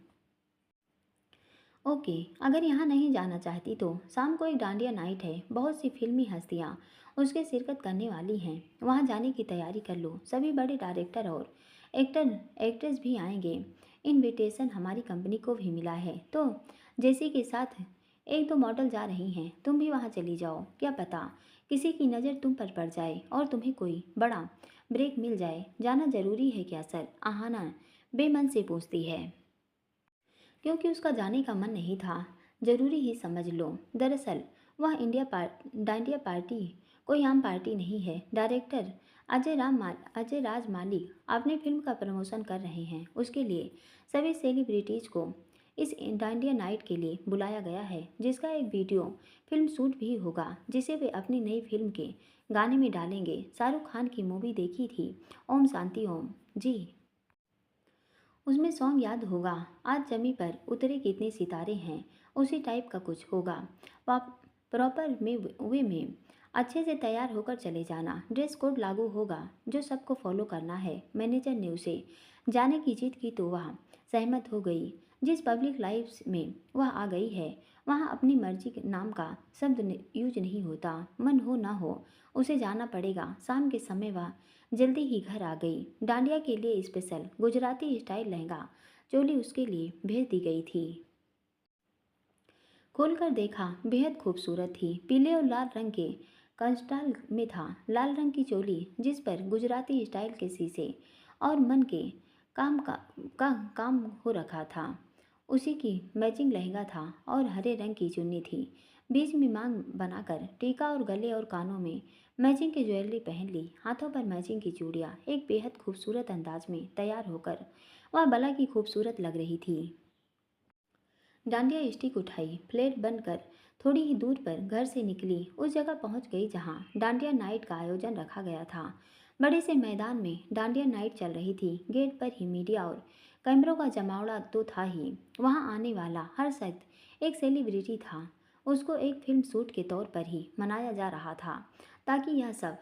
ओके, अगर यहाँ नहीं जाना चाहती तो शाम को एक डांडिया नाइट है, बहुत सी फिल्मी हस्तियाँ उसके शिरकत करने वाली हैं। वहाँ जाने की तैयारी कर लो। सभी बड़े डायरेक्टर और एक्ट्रेस भी आएंगे। इनविटेशन हमारी कंपनी को भी मिला है। तो जेसी के साथ एक दो मॉडल जा रही हैं, तुम भी वहाँ चली जाओ। क्या पता किसी की नज़र तुम पर पड़ जाए और तुम्हें कोई बड़ा ब्रेक मिल जाए। जाना जरूरी है क्या सर? आहाना बेमन से पूछती है, क्योंकि उसका जाने का मन नहीं था। जरूरी ही समझ लो। दरअसल वह डांडिया पार्टी कोई आम पार्टी नहीं है। डायरेक्टर अजय राज मालिक अपनी फिल्म का प्रमोशन कर रहे हैं। उसके लिए सभी सेलिब्रिटीज़ को इस डांडिया नाइट के लिए बुलाया गया है, जिसका एक वीडियो फिल्म शूट भी होगा, जिसे वे अपनी नई फिल्म के गाने में डालेंगे। शाहरुख खान की मूवी देखी थी, ओम शांति ओम? जी, उसमें सॉन्ग याद होगा, आज जमी पर उतरे कितने सितारे हैं, उसी टाइप का कुछ होगा। प्रॉपर में वे में अच्छे से तैयार होकर चले जाना। ड्रेस कोड लागू होगा जो सबको फॉलो करना है। मैनेजर ने उसे जाने की जिद की तो वह सहमत हो गई। जिस पब्लिक लाइफ में वह आ गई है वहाँ अपनी मर्जी के नाम का शब्द यूज नहीं होता। मन हो ना हो उसे जाना पड़ेगा। शाम के समय वह जल्दी ही घर आ गई। डांडिया के लिए स्पेशल गुजराती स्टाइल लहंगा चोली उसके लिए भेज दी गई थी। खोलकर देखा, बेहद खूबसूरत थी। पीले और लाल रंग के कंस्टाल में था। लाल रंग की चोली जिस पर गुजराती स्टाइल के शीशे और मन के काम हो रखा था, उसी की मैचिंग लहंगा था और हरे रंग की चुन्नी थी। बीच में मांग बनाकर टीका और गले और कानों में मैचिंग की ज्वेलरी पहन ली। हाथों पर मैचिंग की चूड़ियाँ। एक बेहद खूबसूरत अंदाज में तैयार होकर वह बला की खूबसूरत लग रही थी। डांडिया स्टिक उठाई, फ्लेट बनकर थोड़ी ही दूर पर घर से निकली। उस जगह पहुंच गई जहां डांडिया नाइट का आयोजन रखा गया था। बड़े से मैदान में डांडिया नाइट चल रही थी। गेट पर ही मीडिया और कैमरों का जमावड़ा तो था ही। वहां आने वाला हर शख्स एक सेलिब्रिटी था। उसको एक फिल्म शूट के तौर पर ही मनाया जा रहा था, ताकि यह सब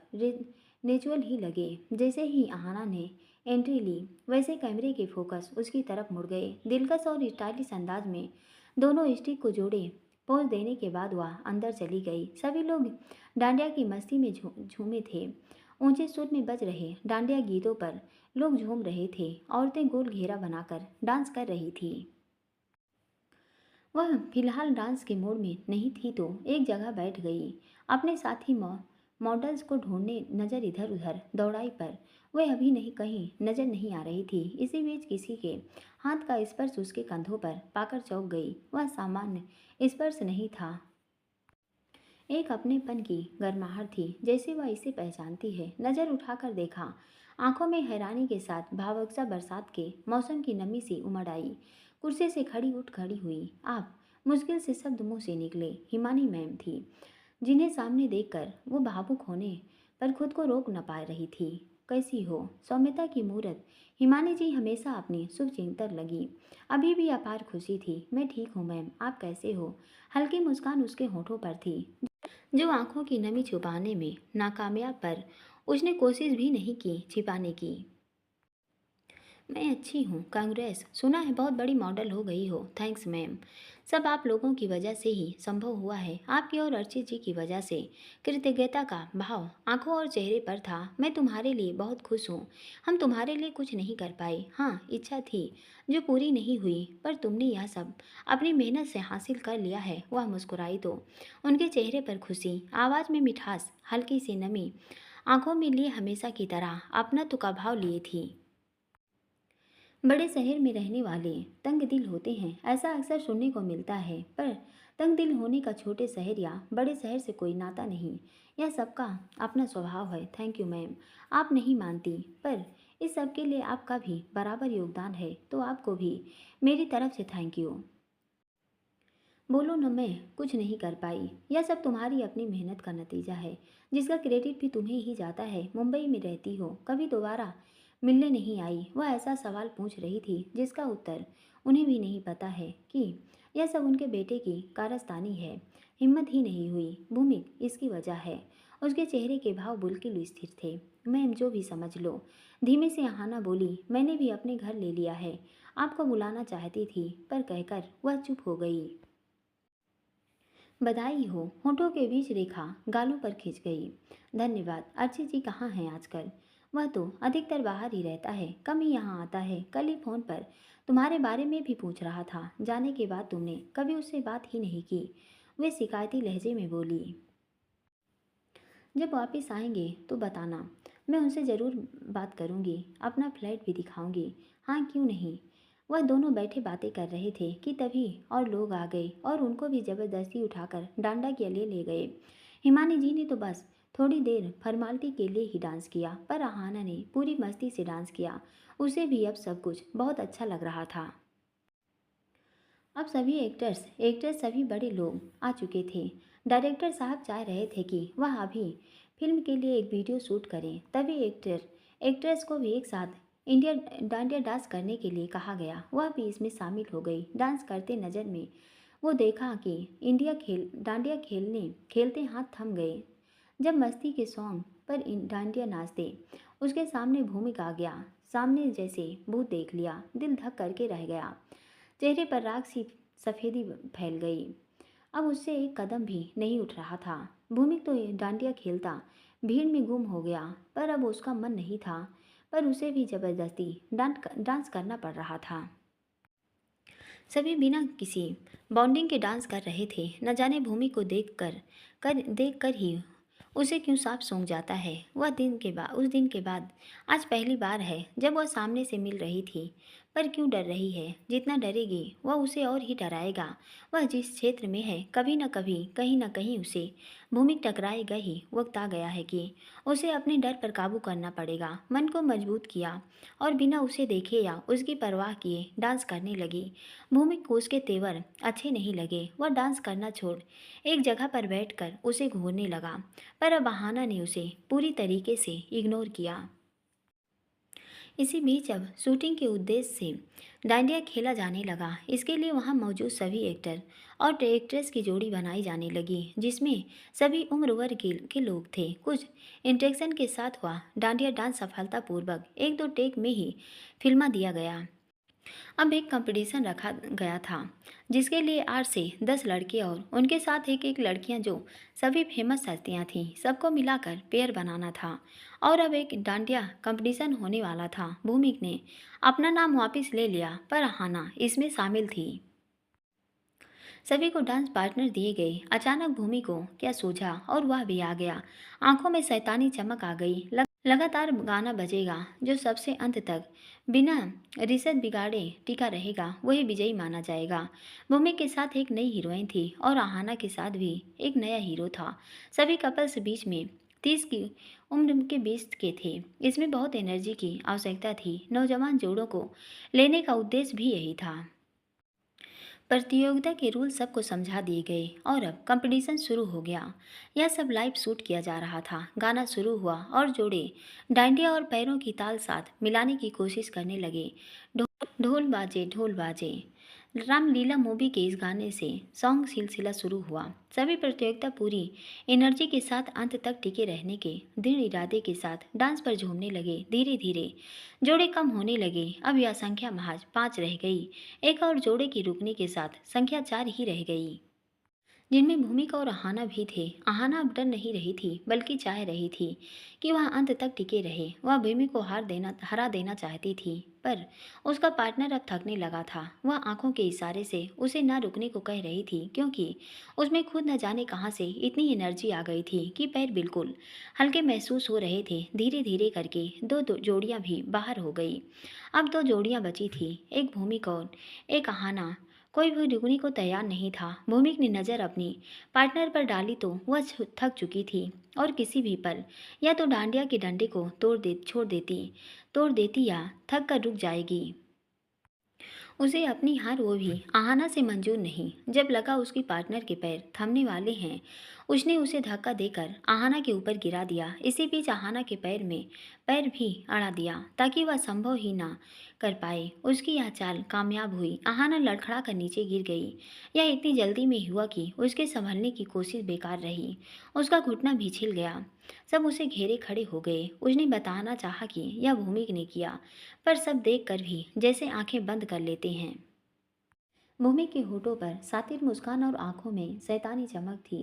नेचुरल ही लगे। जैसे ही आहाना ने एंट्री ली, वैसे कैमरे के फोकस उसकी तरफ मुड़ गए। दिलकश और स्टाइलिश अंदाज में दोनों स्टिक को जोड़े पोज देने के बाद वह अंदर चली गई। सभी लोग डांडिया की मस्ती में झूमे थे। ऊंचे सुर में बज रहे डांडिया गीतों पर लोग झूम रहे थे। औरतें गोल घेरा बनाकर डांस कर रही थी। वह फिलहाल डांस के मूड में नहीं थी तो एक जगह बैठ गई। अपने साथी मॉडल्स को ढूंढने नज़र इधर उधर दौड़ाई पर वह अभी नहीं कहीं नज़र नहीं आ रही थी। इसी बीच किसी के हाथ का स्पर्श उसके कंधों पर पाकर चौंक गई। वह सामान्य स्पर्श नहीं था, एक अपनेपन की गर्माहट थी, जैसे वह इसे पहचानती है। नज़र उठाकर देखा, आंखों में हैरानी के साथ भावुकता बरसात के मौसम की नमी सी उमड़ आई। कुर्सी से खड़ी हुई। आप? मुश्किल से शब्द मुंह से निकले। हिमानी मैम थी, जिन्हें सामने देखकर वो भावुक होने पर खुद को रोक न पा रही थी। कैसी हो? सौम्यता की मूरत हिमानी जी हमेशा अपनी शुभचिंतक लगी। अभी भी अपार खुशी थी। मैं ठीक हूँ मैम, आप कैसे हो? हल्की मुस्कान उसके होठों पर थी, जो आंखों की नमी छुपाने में नाकामयाब, पर उसने कोशिश भी नहीं की छिपाने की। मैं अच्छी हूँ, कांग्रेस। सुना है बहुत बड़ी मॉडल हो गई हो। थैंक्स मैम, सब आप लोगों की वजह से ही संभव हुआ है। आपकी और अर्चित जी की वजह से। कृतज्ञता का भाव आंखों और चेहरे पर था। मैं तुम्हारे लिए बहुत खुश हूँ। हम तुम्हारे लिए कुछ नहीं कर पाए। हाँ, इच्छा थी जो पूरी नहीं हुई, पर तुमने यह सब अपनी मेहनत से हासिल कर लिया है। वह मुस्कुराई तो उनके चेहरे पर खुशी, आवाज़ में मिठास, हल्की सी नमी, आंखों में लिए हमेशा की तरह अपनत्व का भाव लिए थी। बड़े शहर में रहने वाले तंग दिल होते हैं, ऐसा अक्सर सुनने को मिलता है। पर तंग दिल होने का छोटे शहर या बड़े शहर से कोई नाता नहीं। यह सबका अपना स्वभाव है। Thank you ma'am. आप नहीं मानती, पर इस सब के लिए आपका भी बराबर योगदान है, तो आपको भी मेरी तरफ से थैंक यू। बोलो न, मैं कुछ नहीं कर पाई। यह सब तुम्हारी अपनी मेहनत का नतीजा है, जिसका क्रेडिट भी तुम्हें ही जाता है। मुंबई में रहती हो, कभी दोबारा मिलने नहीं आई। वह ऐसा सवाल पूछ रही थी जिसका उत्तर उन्हें भी नहीं पता है कि यह सब उनके बेटे की कारस्तानी है। हिम्मत ही नहीं हुई। भूमिक इसकी वजह है। उसके चेहरे के भाव बिल्कुल स्थिर थे। मैम जो भी समझ लो। धीमे से आहाना बोली, मैंने भी अपने घर ले लिया है। आपको बुलाना चाहती थी, पर कहकर वह चुप हो गई। बधाई हो। होठों के बीच रेखा गालों पर खिंच गई। धन्यवाद। अर्ची जी कहाँ हैं आजकल? वह तो अधिकतर बाहर ही रहता है, कम ही यहाँ आता है। कल ही फोन पर तुम्हारे बारे में भी पूछ रहा था। जाने के बाद तुमने कभी उससे बात ही नहीं की। वे शिकायती लहजे में बोली। जब वापस आएंगे तो बताना, मैं उनसे ज़रूर बात करूँगी। अपना फ्लैट भी दिखाऊँगी। हाँ क्यों नहीं। वह दोनों बैठे बातें कर रहे थे कि तभी और लोग आ गए और उनको भी ज़बरदस्ती उठाकर डांडा के लिए ले गए। हिमानी जी ने तो बस थोड़ी देर फॉर्मालिटी के लिए ही डांस किया, पर आहाना ने पूरी मस्ती से डांस किया। उसे भी अब सब कुछ बहुत अच्छा लग रहा था। अब सभी एक्टर्स सभी बड़े लोग आ चुके थे। डायरेक्टर साहब चाह रहे थे कि वह अभी फिल्म के लिए एक वीडियो शूट करें। तभी एक्ट्रेस को भी एक साथ इंडिया डांडिया डांस करने के लिए कहा गया। वह भी इसमें शामिल हो गई। डांस करते नज़र में वो देखा कि डांडिया खेलते हाथ थम गए। जब मस्ती के सॉन्ग पर डांडिया नाचते उसके सामने भूमिका आ गया। सामने जैसे भूत देख लिया। दिल धक करके रह गया। चेहरे पर राख सी सफ़ेदी फैल गई। अब उससे एक कदम भी नहीं उठ रहा था। भूमिक तो डांडिया खेलता भीड़ में गुम हो गया, पर अब उसका मन नहीं था। पर उसे भी ज़बरदस्ती डांस करना पड़ रहा था। सभी बिना किसी बॉन्डिंग के डांस कर रहे थे। न जाने भूमि को देख कर ही उसे क्यों साफ सूंघ जाता है। उस दिन के बाद आज पहली बार है जब वह सामने से मिल रही थी। पर क्यों डर रही है? जितना डरेगी वह उसे और ही डराएगा। वह जिस क्षेत्र में है, कभी न कभी कहीं न कहीं उसे भूमि टकराएगा ही। वक्त आ गया है कि उसे अपने डर पर काबू करना पड़ेगा। मन को मजबूत किया और बिना उसे देखे या उसकी परवाह किए डांस करने लगी। भूमि को उसके तेवर अच्छे नहीं लगे। वह डांस करना छोड़ एक जगह पर बैठकर उसे घूरने लगा। पर अब बहाना ने उसे पूरी तरीके से इग्नोर किया। इसी बीच अब शूटिंग के उद्देश्य से डांडिया खेला जाने लगा। इसके लिए वहां मौजूद सभी एक्टर और एक्ट्रेस की जोड़ी बनाई जाने लगी, जिसमें सभी उम्र वर्ग के लोग थे। कुछ इंट्रेक्शन के साथ हुआ डांडिया डांस सफलतापूर्वक 1-2 टेक में ही फिल्मा दिया गया। अब एक कंपटीशन रखा गया था, जिसके लिए 8 से 10 लड़के और उनके साथ एक लड़कियां जो सभी फेमस हस्तियां थीं, सबको मिलाकर पेयर बनाना था। और अब एक डांडिया कंपटीशन होने वाला था। भूमिक ने अपना नाम वापस ले लिया, पर अहाना इसमें शामिल थी। सभी को डांस पार्टनर दिए गए। अचानक भूमि को क्या सूझा और वह भी आ गया। आंखों में शैतानी चमक आ गई। लगातार गाना बजेगा। जो सबसे अंत तक बिना रिसत बिगाड़े टिका रहेगा वही विजयी माना जाएगा। भूमि के साथ एक नई हीरोइन थी और आहाना के साथ भी एक नया हीरो था। सभी कपल्स बीच में 30 की उम्र के बीच के थे। इसमें बहुत एनर्जी की आवश्यकता थी। नौजवान जोड़ों को लेने का उद्देश्य भी यही था। प्रतियोगिता के रूल सबको समझा दिए गए और अब कंपटीशन शुरू हो गया। यह सब लाइव शूट किया जा रहा था। गाना शुरू हुआ और जोड़े डांडिया और पैरों की ताल साथ मिलाने की कोशिश करने लगे। ढोल बाजे। रामलीला मूवी के इस गाने से सॉन्ग सिलसिला शुरू हुआ। सभी प्रतियोगिता पूरी एनर्जी के साथ अंत तक टिके रहने के दृढ़ इरादे के साथ डांस पर झूमने लगे। धीरे धीरे जोड़े कम होने लगे। अब यह संख्या महज 5 रह गई। एक और जोड़े के रुकने के साथ संख्या 4 ही रह गई। जिनमें भूमिका और आहाना भी थे। आहाना अब डर नहीं रही थी, बल्कि चाह रही थी कि वह अंत तक टिके रहे। वह भूमि को हरा देना चाहती थी, पर उसका पार्टनर अब थकने लगा था। वह आंखों के इशारे से उसे न रुकने को कह रही थी, क्योंकि उसमें खुद न जाने कहाँ से इतनी एनर्जी आ गई थी कि पैर बिल्कुल हल्के महसूस हो रहे थे। धीरे धीरे करके दो जोड़ियां भी बाहर हो गई। अब दो जोड़ियां बची थी, एक भूमिका और एक आहाना। कोई भी रुकने को तैयार नहीं था। भूमिक ने नज़र अपनी पार्टनर पर डाली तो वह थक चुकी थी और किसी भी पल या तो डांडिया के डंडे को तोड़ देती या थक कर रुक जाएगी। उसे अपनी हार वो भी आहाना से मंजूर नहीं। जब लगा उसकी पार्टनर के पैर थमने वाले हैं, उसने उसे धक्का देकर आहाना के ऊपर गिरा दिया। इसी बीच आहाना के पैर में पैर भी अड़ा दिया ताकि वह संभव ही ना कर पाए। उसकी यह चाल कामयाब हुई। आहाना लड़खड़ा कर नीचे गिर गई। यह इतनी जल्दी में हुआ कि उसके संभलने की कोशिश बेकार रही। उसका घुटना भी छिल गया। सब उसे घेरे खड़े हो गए। उसने बताना चाहा कि यह भूमिक ने किया, पर सब देख कर भी जैसे आंखें बंद कर लेते हैं। भूमि के होठों पर सातिर मुस्कान और आंखों में शैतानी चमक थी।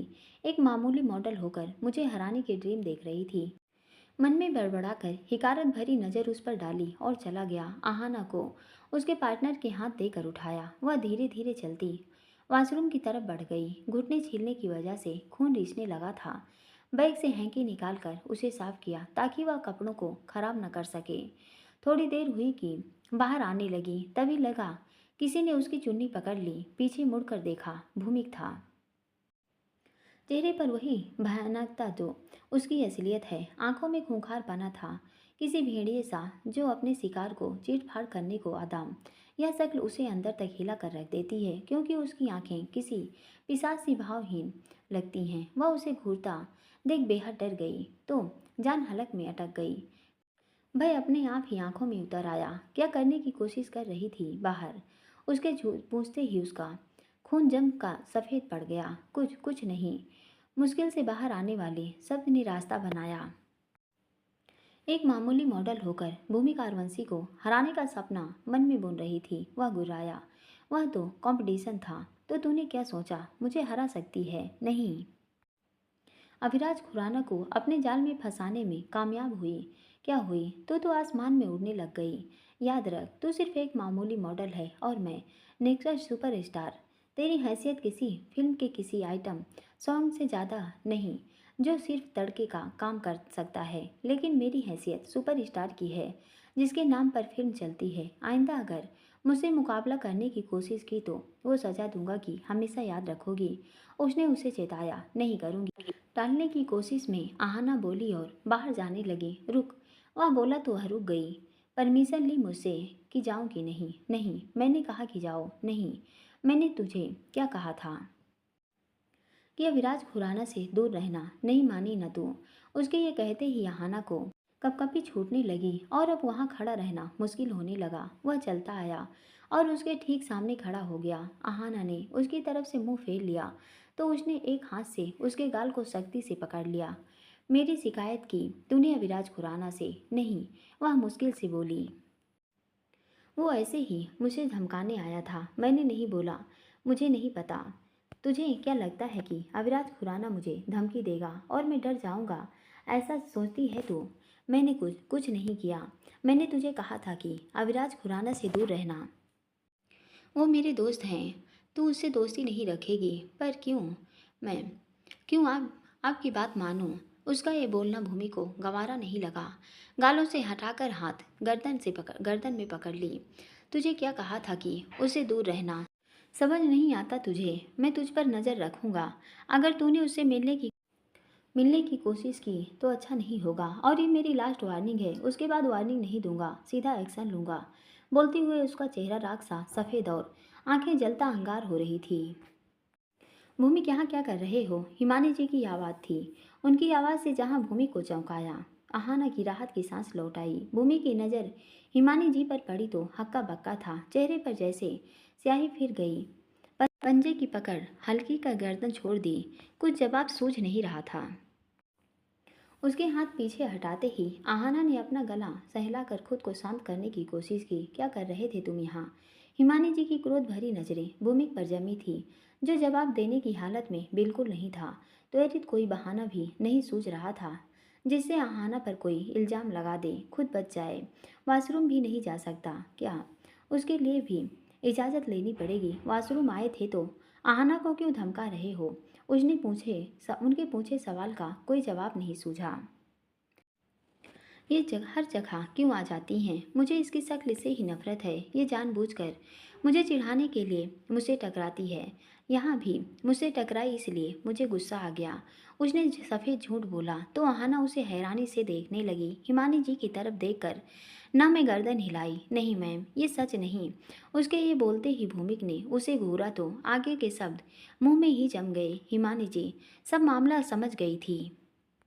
एक मामूली मॉडल होकर मुझे हराने की ड्रीम देख रही थी। मन में बड़बड़ाकर हिकारत भरी नज़र उस पर डाली और चला गया। आहाना को उसके पार्टनर के हाथ देकर उठाया। वह धीरे धीरे चलती वॉशरूम की तरफ बढ़ गई। घुटने छीलने की वजह से खून रिसने लगा था। बैग से हैंकी निकालकर उसे साफ किया ताकि वह कपड़ों को खराब न कर सके। थोड़ी देर हुई कि बाहर आने लगी। तभी लगा किसी ने उसकी चुन्नी पकड़ ली। पीछे मुड़कर देखा, भूमिक था। चेहरे पर वही भयानकता जो उसकी असलियत है। आंखों में खूंखारपना था, किसी भेड़िए सा जो अपने शिकार को चीट-फाड़ करने को आदाम। यह शक्ल उसे अंदर तक हिला कर रख देती है, क्योंकि उसकी आंखें किसी पिशाच सी भावहीन लगती हैं। वह उसे घूरता देख बेहद डर गई, तो जान हलक में अटक गई। भय अपने आप ही आंखों में उतर आया। क्या करने की कोशिश कर रही थी बाहर? उसके पूछते ही उसका खून जम का सफ़ेद पड़ गया। कुछ कुछ नहीं। मुश्किल से बाहर आने वाले शब्द ने रास्ता बनाया। एक मामूली मॉडल होकर भूमि कारवंशी को हराने का सपना मन में बुन रही थी। वह गुर्राया, वह तो कंपटीशन था। तो तूने क्या सोचा मुझे हरा सकती है? नहीं। अभिराज खुराना को अपने जाल में फंसाने में कामयाब हुई। क्या हुई? तो आसमान में उड़ने लग गई। याद रख, तू सिर्फ एक मामूली मॉडल है और मैं नेक्स्ट सुपरस्टार। तेरी हैसियत किसी फिल्म के किसी आइटम सॉन्ग से ज़्यादा नहीं, जो सिर्फ तड़के का काम कर सकता है। लेकिन मेरी हैसियत सुपरस्टार की है, जिसके नाम पर फिल्म चलती है। आइंदा अगर मुझसे मुकाबला करने की कोशिश की तो वो सज़ा दूंगा कि हमेशा याद रखोगी। उसने उसे चेताया, नहीं करूँगी। टालने की कोशिश में आहाना बोली और बाहर जाने लगी। रुक। वह बोला तो वह रुक गई। परमिशन ली मुझसे कि जाऊं कि नहीं? नहीं, मैंने कहा कि जाओ। नहीं, मैंने तुझे क्या कहा था कि अविराज खुराना से दूर रहना? नहीं मानी न तू। उसके ये कहते ही आहाना को कपकपी छूटने लगी और अब वहाँ खड़ा रहना मुश्किल होने लगा। वह चलता आया और उसके ठीक सामने खड़ा हो गया। आहाना ने उसकी तरफ से मुंह फेर लिया तो उसने एक हाथ से उसके गाल को सख्ती से पकड़ लिया। मेरी शिकायत की तूने अविराज खुराना से? नहीं, वह मुश्किल से बोली। वो ऐसे ही मुझे धमकाने आया था। मैंने नहीं बोला, मुझे नहीं पता। तुझे क्या लगता है कि अविराज खुराना मुझे धमकी देगा और मैं डर जाऊंगा? ऐसा सोचती है तू? मैंने कुछ कुछ नहीं किया। मैंने तुझे कहा था कि अविराज खुराना से दूर रहना। वो मेरे दोस्त हैं। तू उससे दोस्ती नहीं रखेगी, पर क्यों? मैं क्यों आपकी बात मानूं? उसका ये बोलना भूमि को गंवारा नहीं लगा। गालों से हटाकर हाथ गर्दन में पकड़ ली। तुझे क्या कहा था कि उससे दूर रहना? समझ नहीं आता तुझे? मैं तुझ पर नज़र रखूंगा। अगर तूने उससे मिलने की कोशिश की तो अच्छा नहीं होगा। और ये मेरी लास्ट वार्निंग है। उसके बाद वार्निंग नहीं दूंगा, सीधा एक्शन लूंगा। बोलते हुए उसका चेहरा राख सा सफ़ेद और आंखें जलता अंगार हो रही थी। भूमि यहाँ क्या कर रहे हो? हिमानी जी की आवाज़ थी। उनकी आवाज़ से जहाँ भूमि को चौंकाया, आहाना की राहत की सांस लौट आई। भूमि की नज़र हिमानी जी पर पड़ी तो हक्का बक्का था। चेहरे पर जैसे स्याही फिर गई। पंजे की पकड़ हल्की कर गर्दन छोड़ दी। कुछ जवाब सूझ नहीं रहा था। उसके हाथ पीछे हटाते ही आहाना ने अपना गला सहलाकर खुद को शांत करने की कोशिश की। क्या कर रहे थे तुम यहाँ? हिमानी जी की क्रोध भरी नजरें भूमिक पर जमी थी, जो जवाब देने की हालत में बिल्कुल नहीं था। त्वरित कोई बहाना भी नहीं सूझ रहा था जिससे आहाना पर कोई इल्जाम लगा दे, खुद बच जाए। वॉशरूम भी नहीं जा सकता क्या? उसके लिए भी इजाज़त लेनी पड़ेगी। वॉशरूम आए थे तो आहाना को क्यों धमका रहे हो? उनके पूछे सवाल का कोई जवाब नहीं सूझा। ये हर जगह क्यों आ जाती हैं? मुझे इसकी शक्ल से ही नफरत है। ये जानबूझकर मुझे चिढ़ाने के लिए मुझसे टकराती है। यहाँ भी मुझसे टकराई इसलिए मुझे गुस्सा आ गया। उसने सफ़ेद झूठ बोला तो अहाना उसे हैरानी से देखने लगी। हिमानी जी की तरफ देखकर ना मैं गर्दन हिलाई। नहीं मैम, ये सच नहीं। उसके ये बोलते ही भूमिक ने उसे घूरा तो आगे के शब्द मुंह में ही जम गए। हिमानी जी सब मामला समझ गई थी।